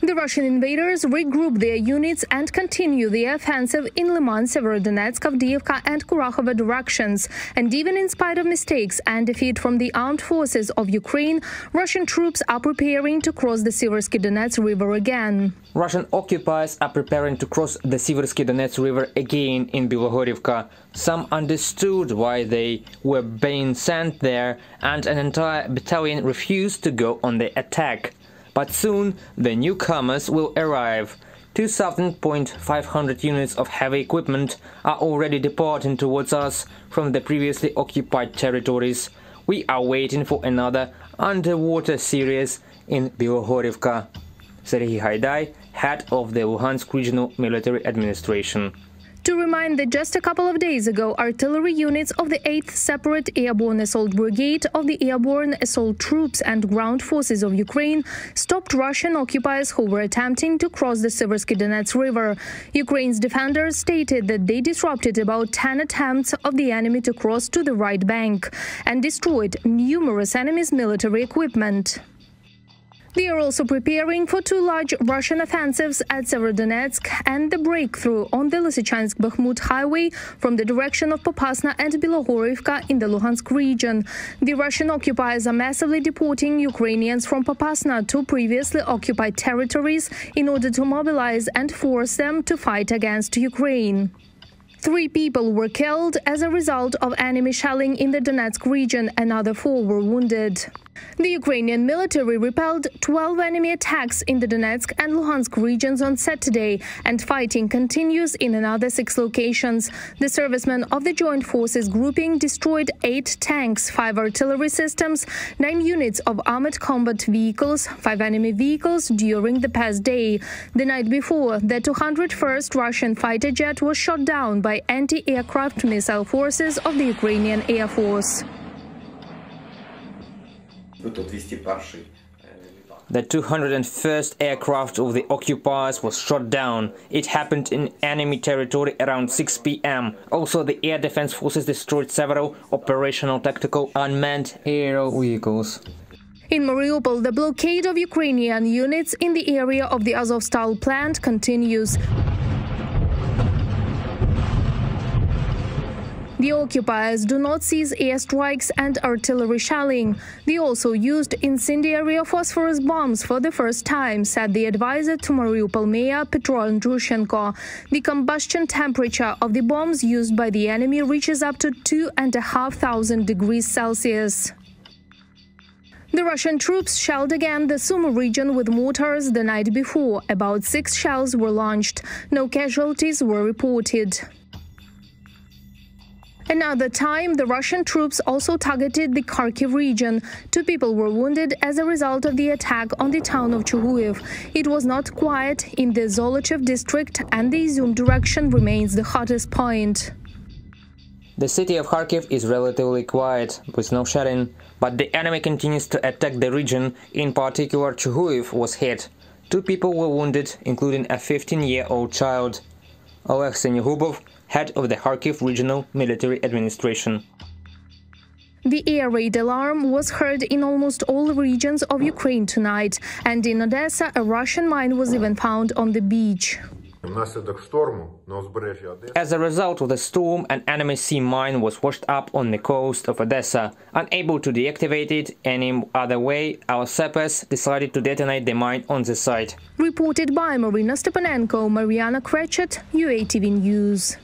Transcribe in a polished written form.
The Russian invaders regroup their units and continue the offensive in Liman, Severodonetsk, Avdiivka and Kurakhove directions. And even in spite of mistakes and defeat from the armed forces of Ukraine, Russian troops are preparing to cross the Siversky Donets river again. Russian occupiers are preparing to cross the Siversky Donets river again in Bilohorivka. Some understood why they were being sent there, and an entire battalion refused to go on the attack. But soon the newcomers will arrive. 2,500 units of heavy equipment are already departing towards us from the previously occupied territories. We are waiting for another underwater series in Bilohorivka. Serhiy Haidai, head of the Luhansk Regional Military Administration. To remind that just a couple of days ago, artillery units of the 8th Separate Airborne Assault Brigade of the Airborne Assault Troops and Ground Forces of Ukraine stopped Russian occupiers who were attempting to cross the Siversky Donets River. Ukraine's defenders stated that they disrupted about 10 attempts of the enemy to cross to the right bank and destroyed numerous enemy's military equipment. They are also preparing for 2 large Russian offensives at Severodonetsk and the breakthrough on the Lysychansk-Bakhmut highway from the direction of Popasna and Bilohorivka in the Luhansk region. The Russian occupiers are massively deporting Ukrainians from Popasna to previously occupied territories in order to mobilize and force them to fight against Ukraine. 3 people were killed as a result of enemy shelling in the Donetsk region. Another 4 were wounded. The Ukrainian military repelled 12 enemy attacks in the Donetsk and Luhansk regions on Saturday, and fighting continues in another 6 locations. The servicemen of the Joint Forces grouping destroyed 8 tanks, 5 artillery systems, 9 units of armored combat vehicles, 5 enemy vehicles during the past day. The night before, the 201st Russian fighter jet was shot down by anti-aircraft missile forces of the Ukrainian Air Force. The 201st aircraft of the occupiers was shot down. It happened in enemy territory around 6 p.m. Also, the air defense forces destroyed several operational tactical unmanned aerial vehicles. In Mariupol, the blockade of Ukrainian units in the area of the Azovstal plant continues. The occupiers do not cease airstrikes and artillery shelling. They also used incendiary phosphorus bombs for the first time, said the advisor to Mariupol Mayor Petro Andrushenko. The combustion temperature of the bombs used by the enemy reaches up to 2,500 degrees Celsius. The Russian troops shelled again the Sumy region with mortars the night before. About 6 shells were launched. No casualties were reported. Another time, the Russian troops also targeted the Kharkiv region. 2 people were wounded as a result of the attack on the town of Chuguyev. It was not quiet in the Zolochev district, and the Izum direction remains the hottest point. The city of Kharkiv is relatively quiet, with no shelling, but the enemy continues to attack the region. In particular, Chuguyev was hit. 2 people were wounded, including a 15-year-old child. Oleg Senegubov, head of the Kharkiv Regional Military Administration. The air raid alarm was heard in almost all regions of Ukraine tonight, and in Odessa a Russian mine was even found on the beach. As a result of the storm, an enemy sea mine was washed up on the coast of Odessa. Unable to deactivate it any other way, our sappers decided to detonate the mine on the site. Reported by Marina Stepanenko, Mariana Krechet, UATV News.